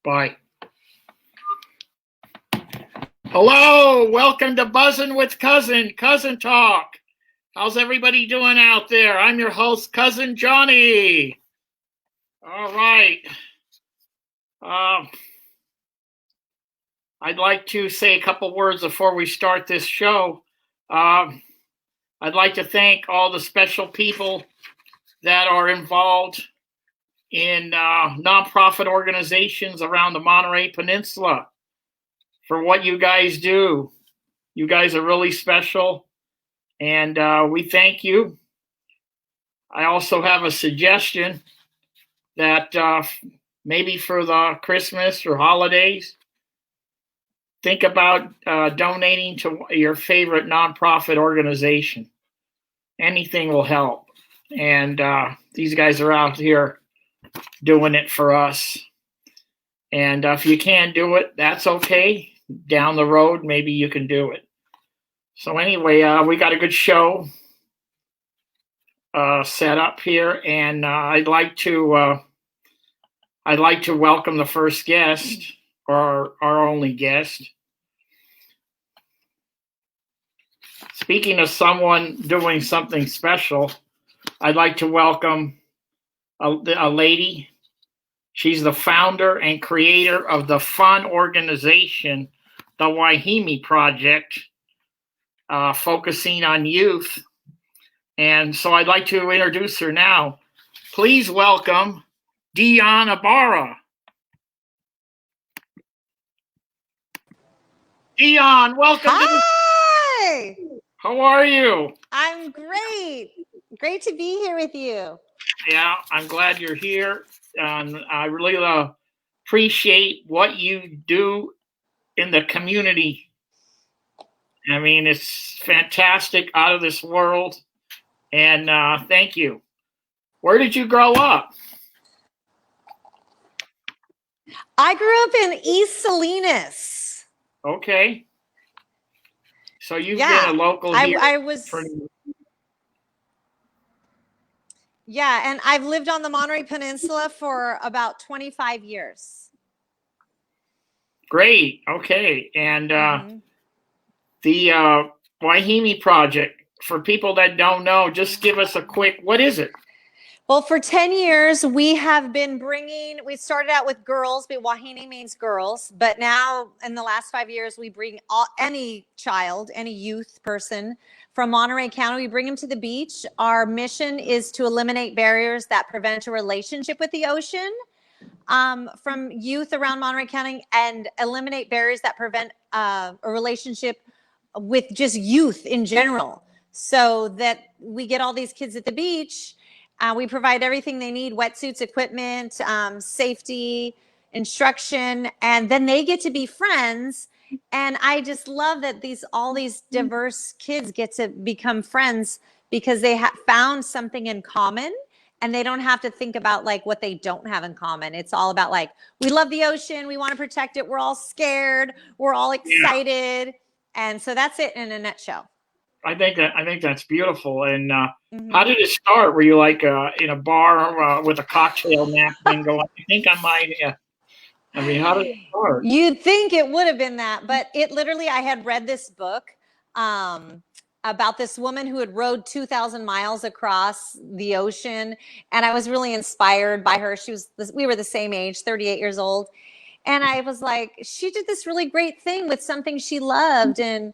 Bye. Hello, welcome to Buzzin' with Cousin Talk. How's everybody doing out there? I'm your host, Cousin Johnny. All right. I'd like to say a couple words before we start this show. I'd like to thank all the special people that are involved in nonprofit organizations around the Monterey Peninsula for what you guys do. You guys are really special, and we thank you. I also have a suggestion that maybe for the Christmas or holidays, think about donating to your favorite nonprofit organization. Anything will help. And these guys are out here doing it for us. And if you can't do it, that's okay. Down the road, maybe you can do it. So anyway, we got a good show set up here, and I'd like to welcome the first guest, or our only guest. Speaking of someone doing something special, I'd like to welcome a lady. She's the founder and creator of the fun organization, the Wahimi Project, focusing on youth. And so I'd like to introduce her now. Please welcome Dionne Ybarra. Dionne, welcome. Hi! How are you? I'm great. Great to be here with you. Yeah, I'm glad you're here. I really appreciate what you do in the community. I mean, it's fantastic, out of this world. And thank you. Where did you grow up? I grew up in East Salinas. Okay. So you've been a local here. Yeah, and I've lived on the Monterey Peninsula for about 25 years. Great. Okay. And the Wahimi Project, for people that don't know, just give us a quick, what is it? Well, for 10 years, we have been we started out with girls, but Wahine means girls. But now, in the last 5 years, we bring any child, any youth person from Monterey County, we bring them to the beach. Our mission is to eliminate barriers that prevent a relationship with the ocean from youth around Monterey County, and eliminate barriers that prevent a relationship with just youth in general, so that we get all these kids at the beach. We provide everything they need: wetsuits, equipment, safety, instruction, and then they get to be friends. And I just love that all these diverse kids get to become friends because they have found something in common, and they don't have to think about like what they don't have in common. It's all about like, we love the ocean, we want to protect it, we're all scared, we're all excited. Yeah. And so that's it in a nutshell. I think that's beautiful. And how did it start? Were you like in a bar with a cocktail napkin going, I think I might, I mean, how did it start? You'd think it would have been that, but it literally, I had read this book about this woman who had rowed 2,000 miles across the ocean. And I was really inspired by her. We were the same age, 38 years old. And I was like, she did this really great thing with something she loved. And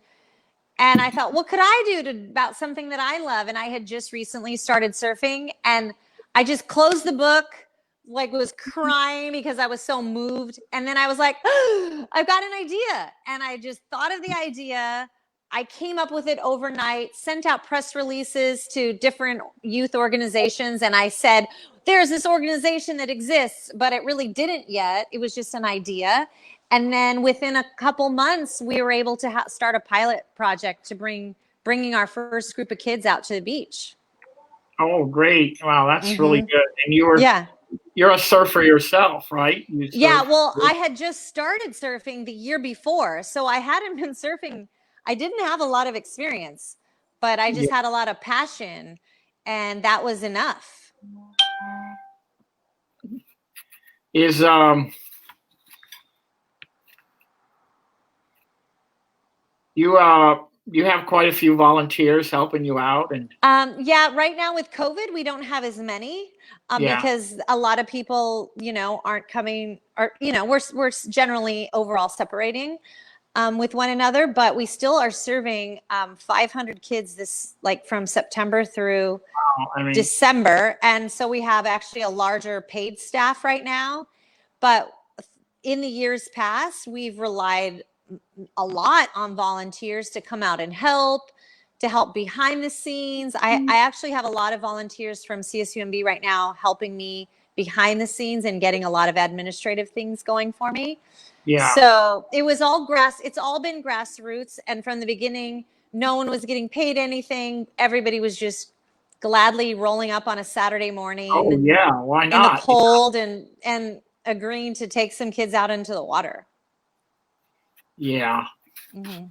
I thought, what could I do about something that I love? And I had just recently started surfing, and I just closed the book, like was crying because I was so moved. And then I was like, oh, I've got an idea. And I just thought of the idea. I came up with it overnight, sent out press releases to different youth organizations. And I said, there's this organization that exists, but it really didn't yet. It was just an idea. And then within a couple months, we were able to start a pilot project to bringing our first group of kids out to the beach. Oh, great. Wow, that's really good. And you're a surfer yourself, right? Yeah, well, I had just started surfing the year before, so I hadn't been surfing. I didn't have a lot of experience, but I just had a lot of passion, and that was enough. You have quite a few volunteers helping you out, and Yeah, right now with COVID, we don't have as many yeah, because a lot of people, aren't coming, or we're generally overall separating with one another, but we still are serving 500 kids this like from September through I mean, December, and so we have actually a larger paid staff right now. But in the years past, we've relied a lot on volunteers to come out and to help behind the scenes. I actually have a lot of volunteers from CSUMB right now helping me behind the scenes and getting a lot of administrative things going for me. yeah. So it's all been grassroots. And from the beginning, no one was getting paid anything. Everybody was just gladly rolling up on a Saturday Oh, morning yeah. Why in the not? cold and agreeing to take some kids out into the water. Yeah. Mm-hmm.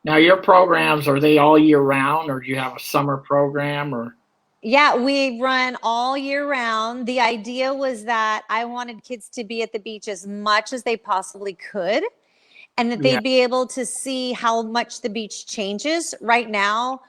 Now, your programs, are they all year round, or do you have a summer program, or? Yeah, we run all year round. The idea was that I wanted kids to be at the beach as much as they possibly could, and that Yeah. they'd be able to see how much the beach changes. Right now,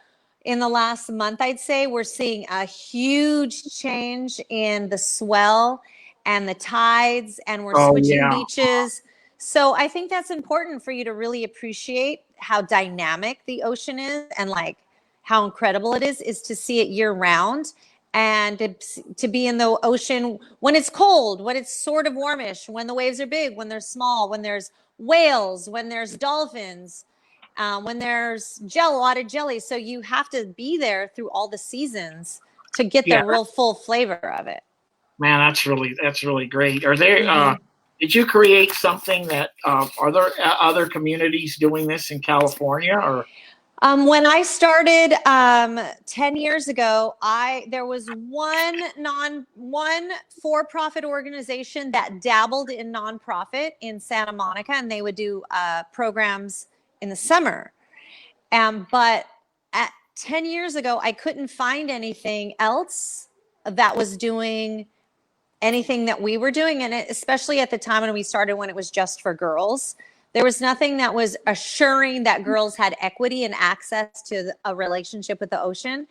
in the last month, I'd say we're seeing a huge change in the swell and the tides, and we're Oh, switching yeah. beaches. So I think that's important for you to really appreciate how dynamic the ocean is, and like how incredible it is to see it year round, and to be in the ocean when it's cold, when it's sort of warmish, when the waves are big, when they're small, when there's whales, when there's dolphins, when there's a lot of jelly. So you have to be there through all the seasons to get Yeah. the real full flavor of it. Man, that's really great. Are there, Mm-hmm. did you create something that, are there other communities doing this in California, or? When I started 10 years ago, there was one for-profit organization that dabbled in nonprofit in Santa Monica, and they would do programs in the summer. But 10 years ago, I couldn't find anything else that was doing anything that we were doing. And especially at the time when we started, when it was just for girls, there was nothing that was assuring that girls had equity and access to a relationship with the ocean.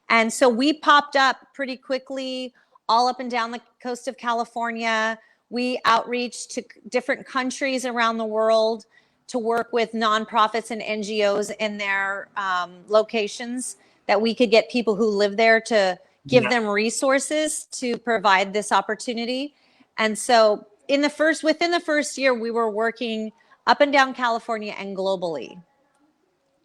And so we popped up pretty quickly all up and down the coast of California. We outreach to different countries around the world to work with nonprofits and NGOs in their locations, that we could get people who live there to give Yeah. them resources to provide this opportunity. And so within the first year, we were working up and down California and globally.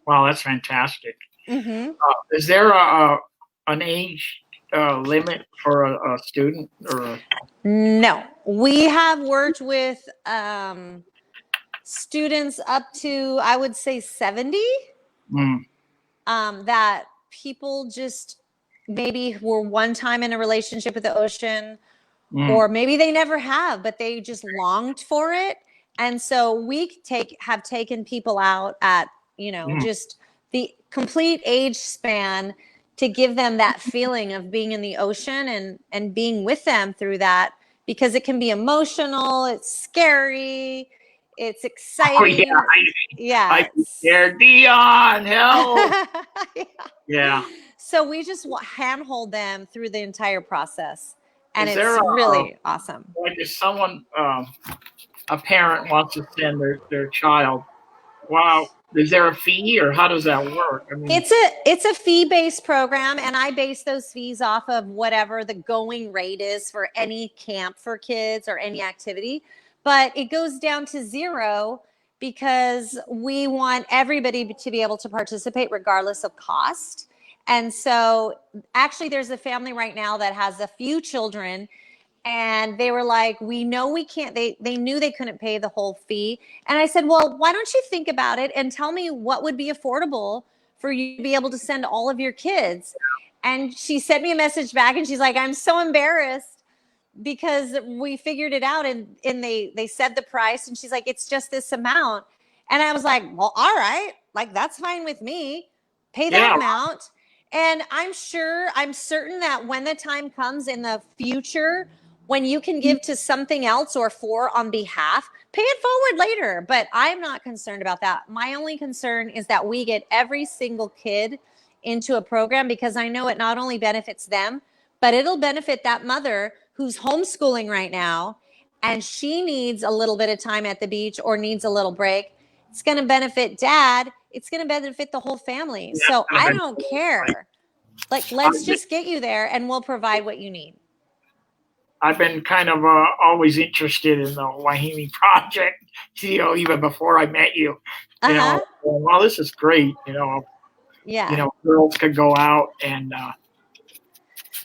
Wow, that's fantastic. Mm-hmm. Is there an age limit for a student, or? No, we have worked with students up to, I would say, 70, Mm, that people just maybe were one time in a relationship with the ocean, mm, or maybe they never have, but they just longed for it. And so we have taken people out at, mm. just the complete age span, to give them that feeling of being in the ocean and being with them through that, because it can be emotional, it's scary, it's Oh, yeah, exciting. I Yeah. can hear Dionne, help. Yeah. Yeah. So we just handhold them through the entire process, and Is there it's really awesome. like, if someone, a parent wants to send their child, wow, is there a fee, or how does that work? I mean, It's a fee-based program, and I base those fees off of whatever the going rate is for any camp for kids or any activity. But it goes down to zero because we want everybody to be able to participate regardless of cost. And so actually there's a family right now that has a few children, and they were like, we know we can't, they knew they couldn't pay the whole fee. And I said, well, why don't you think about it and tell me what would be affordable for you to be able to send all of your kids. And she sent me a message back, and she's like, I'm so embarrassed because we figured it out, and they said the price, and she's like, it's just this amount. And I was like, well, all right, like, that's fine with me, pay that yeah, amount. And I'm certain that when the time comes in the future, when you can give to something else or for on behalf, pay it forward later. But I'm not concerned about that. My only concern is that we get every single kid into a program, because I know it not only benefits them, but it'll benefit that mother who's homeschooling right now and she needs a little bit of time at the beach or needs a little break. It's going to benefit dad. It's going to benefit the whole family. Yeah, So it's I gonna don't benefit. care. Like, let's just get you there and we'll provide what you need. I've been kind of always interested in the Wahimi Project, even before I met you. Uh-huh. Well, this is great. Yeah. Girls could go out and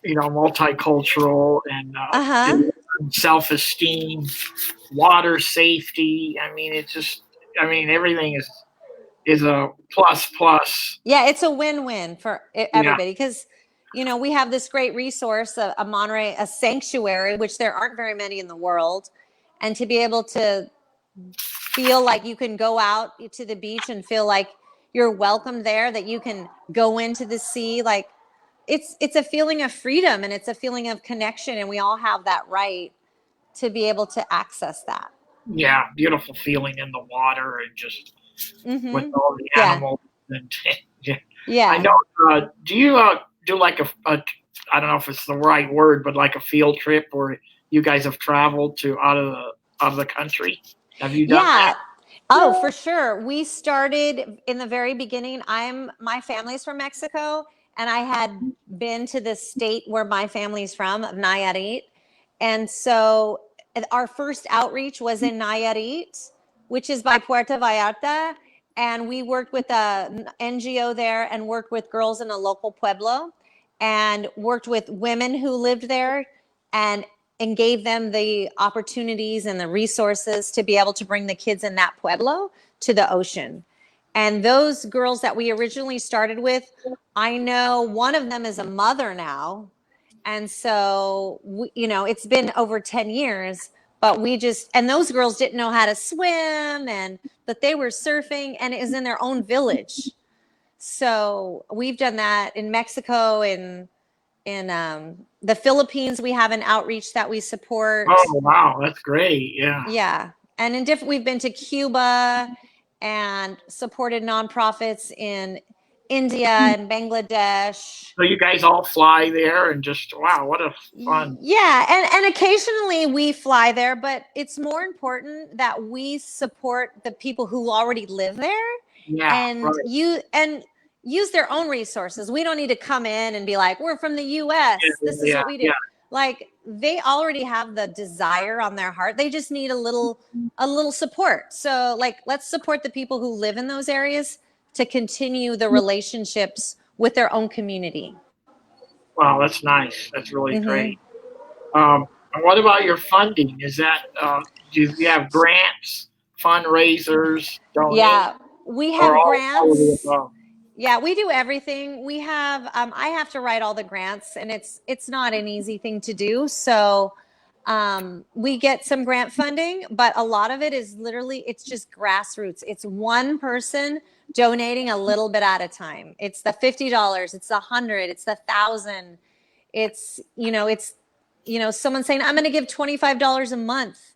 multicultural and Uh-huh. self-esteem, water safety. I mean, it's just, everything is a plus plus. Yeah, it's a win-win for Yeah, everybody, because we have this great resource, a Monterey, a sanctuary, which there aren't very many in the world, and to be able to feel like you can go out to the beach and feel like you're welcome there, that you can go into the sea, like it's a feeling of freedom and it's a feeling of connection, and we all have that right to be able to access that. yeah, beautiful feeling in the water and just with Mm-hmm. all the Yeah. animals and yeah. I Yeah. know. Do you do like a I don't know if it's the right word, but like a field trip where you guys have traveled to out of the country? Have you done that? Yeah. Oh, for sure. We started in the very beginning. My family's from Mexico, and I had been to the state where my family's from, of Nayarit. And so our first outreach was in Nayarit, which is by Puerto Vallarta. And we worked with a NGO there and worked with girls in a local pueblo and worked with women who lived there and gave them the opportunities and the resources to be able to bring the kids in that pueblo to the ocean. And those girls that we originally started with, I know one of them is a mother now. And so, it's been over 10 years, but and those girls didn't know how to swim, but they were surfing, and it was in their own village. So we've done that in Mexico, in the Philippines. We have an outreach that we support. Oh wow, that's great. Yeah. Yeah. And we've been to Cuba and supported nonprofits in India and Bangladesh. So you guys all fly there and just wow, what a fun. Yeah, and occasionally we fly there, but it's more important that we support the people who already live there Yeah, and right. use their own resources. We don't need to come in and be like, we're from the US. Yeah, This is yeah, what we do. yeah. Like, they already have the desire on their heart. They just need a little support. So, like, let's support the people who live in those areas to continue the relationships with their own community. Wow, that's nice. That's really Mm-hmm. great. And what about your funding? Is that do you have grants, fundraisers, donate, Yeah, we or have all of the grants. above? Yeah, we do everything. We have I have to write all the grants, and it's not an easy thing to do. So we get some grant funding, but a lot of it is literally, it's just grassroots. It's one person donating a little bit at a time. It's the $50, it's the 100, it's the 1,000. It's someone saying, I'm going to give $25 a month.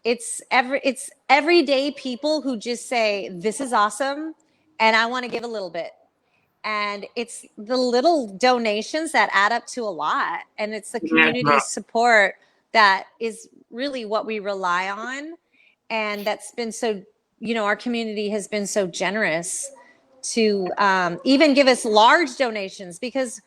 It's everyday people who just say, this is awesome and I want to give a little bit. And it's the little donations that add up to a lot, and it's the Yeah, community support that is really what we rely on. And that's been so, our community has been so generous to even give us large donations, because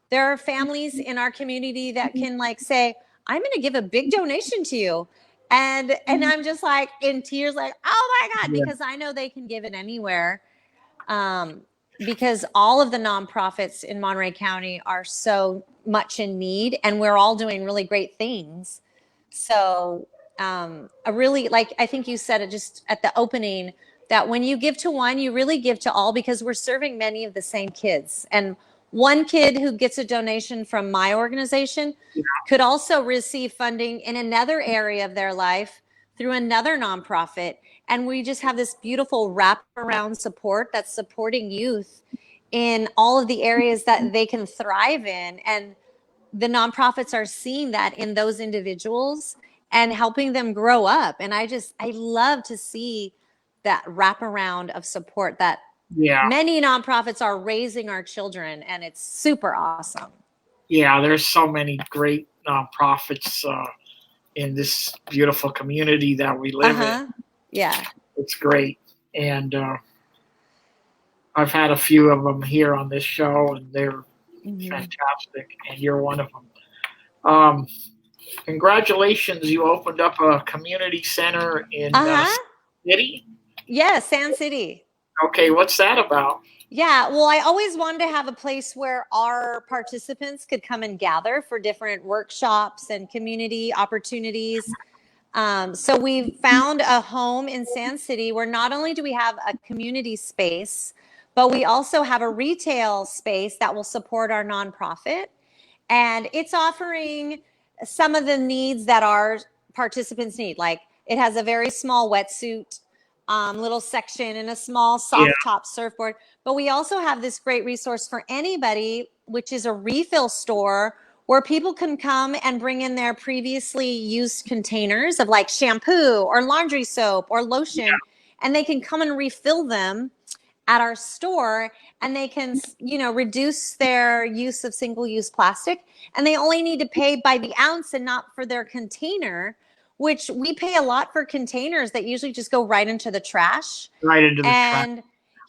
there are families in our community that can say, I'm going to give a big donation to you. And I'm just like in tears, like, oh my God, yeah. because I know they can give it anywhere. Because all of the nonprofits in Monterey County are so much in need, and we're all doing really great things. So I think you said it just at the opening, that when you give to one, you really give to all, because we're serving many of the same kids. And one kid who gets a donation from my organization could also receive funding in another area of their life through another nonprofit. And we just have this beautiful wraparound support that's supporting youth in all of the areas that they can thrive in. And the nonprofits are seeing that in those individuals and helping them grow up. And I love to see that wraparound of support that Yeah. many nonprofits are raising our children, and it's super awesome. Yeah, there's so many great nonprofits in this beautiful community that we live in. Yeah. It's great. And I've had a few of them here on this show, and they're fantastic. And you're one of them. Congratulations, you opened up a community center in City? Yeah, Sand City. Okay, what's that about? Yeah, well, I always wanted to have a place where our participants could come and gather for different workshops and community opportunities. So we found a home in Sand City where not only do we have a community space, but we also have a retail space that will support our nonprofit. And it's offering some of the needs that our participants need. Like, it has a very small wetsuit little section and a small soft top surfboard. But we also have this great resource for anybody, which is a refill store where people can come and bring in their previously used containers of like shampoo or laundry soap or lotion, and they can come and refill them at our store, and they can, reduce their use of single-use plastic, and they only need to pay by the ounce and not for their container, which we pay a lot for containers that usually just go right into the trash. Right into the trash.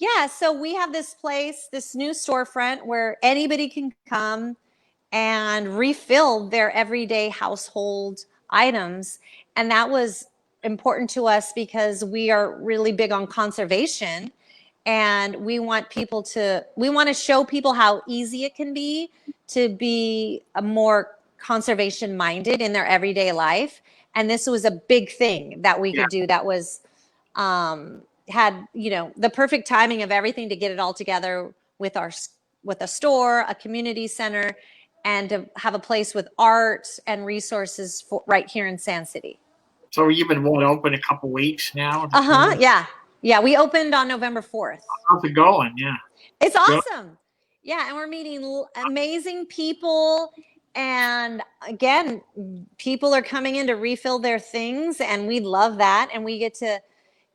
Yeah, so we have this place, this new storefront where anybody can come and refill their everyday household items. And that was important to us because we are really big on conservation. And we want to show people how easy it can be to be a more conservation minded in their everyday life. And this was a big thing that we could do that was, had, the perfect timing of everything to get it all together with a store, a community center, and to have a place with art and resources for right here in Sand City. So you've been open a couple weeks now? Yeah. Yeah, we opened on November 4th. How's it going? Yeah. It's awesome. Yeah, and we're meeting amazing people. And again, people are coming in to refill their things, and we love that. And we get to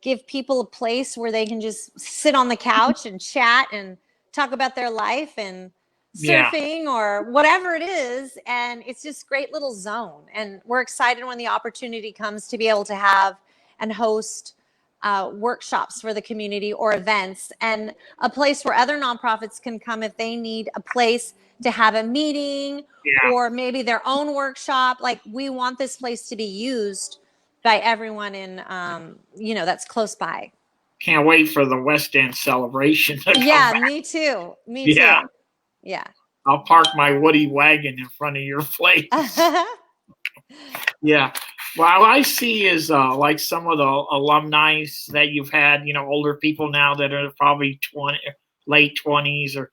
give people a place where they can just sit on the couch and chat and talk about their life and surfing or whatever it is. And it's just a great little zone. And we're excited when the opportunity comes to be able to have and host workshops for the community or events, and a place where other nonprofits can come if they need a place to have a meeting or maybe their own workshop. Like, we want this place to be used by everyone in, that's close by. Can't wait for the West End celebration. Me too. Me too. Yeah. I'll park my Woody wagon in front of your place. Yeah. Well, I see is like some of the alumni that you've had, older people now that are probably late 20s, or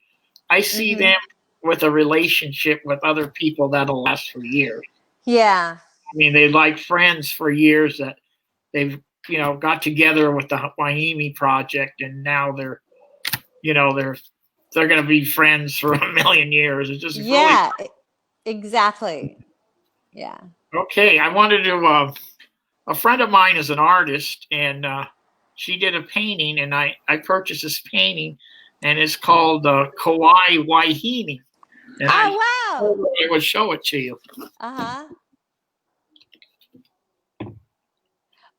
I see them with a relationship with other people that'll last for years. Yeah. I mean, they're like friends for years that they've, got together with the Wahimi Project, and now they're going to be friends for a million years. It's just really exactly. Yeah. Okay, I wanted to. A friend of mine is an artist, and she did a painting, and I purchased this painting, and it's called Kauai Wahine. And wow! I would show it to you.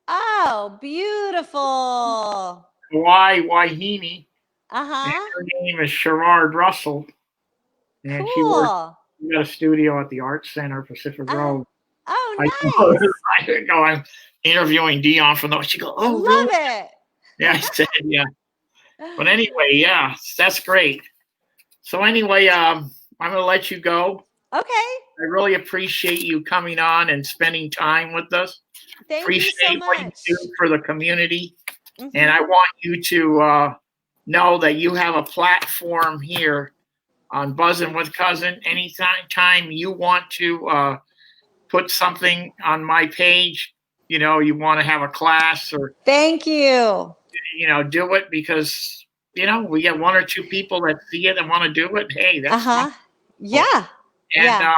Oh, beautiful. Kauai Wahine. And her name is Sherrard Russell, and she got a studio at the Art Center, Pacific Grove. Oh, nice. I'm interviewing Dionne from those. She goes, "Oh, love it." Yeah, I said, yeah. But anyway, that's great. So anyway, I'm going to let you go. Okay. I really appreciate you coming on and spending time with us. Thank you so much. What you do for the community. And I want you to know that you have a platform here on Buzzin' with Cousin. Anytime you want to put something on my page, you want to have a class or thank you, do it, because we get one or two people that see it and want to do it. Hey, that's fun. Yeah. And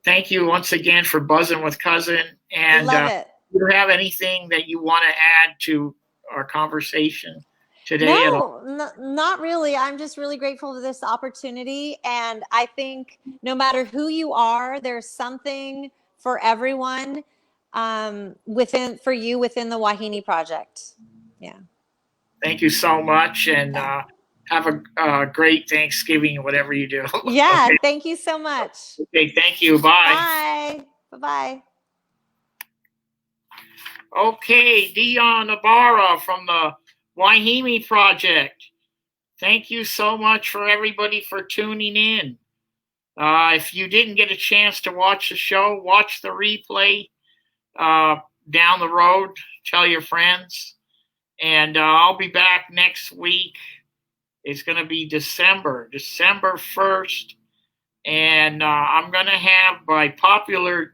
thank you once again for buzzing with Cousin. I And love it. do you have anything that you want to add to our conversation today at all? No, not really. I'm just really grateful for this opportunity. And I think no matter who you are, there's something for everyone within for you within the Wahine Project. Yeah. Thank you so much, and Yeah. have a great Thanksgiving, whatever you do. Yeah. Okay. Thank you so much. Okay. Thank you. Bye. Bye. Bye bye. Okay, Dionne Ybarra from the Wahimi Project. Thank you so much for everybody for tuning in. If you didn't get a chance to watch the show, watch the replay down the road. Tell your friends. And I'll be back next week. It's going to be December 1st. And I'm going to have, by popular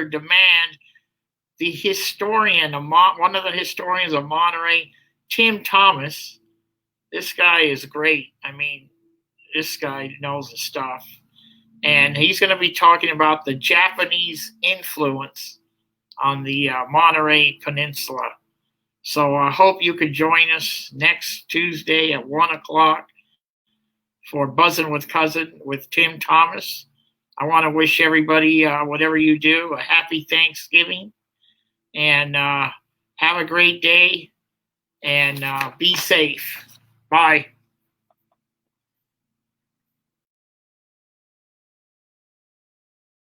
demand, the historian, one of the historians of Monterey, Tim Thomas. This guy is great. I mean, this guy knows the stuff. And he's going to be talking about the Japanese influence on the Monterey Peninsula. So I hope you could join us next Tuesday at 1 o'clock for Buzzing with Cousin with Tim Thomas. I want to wish everybody, whatever you do, a happy Thanksgiving. And have a great day. And be safe. Bye.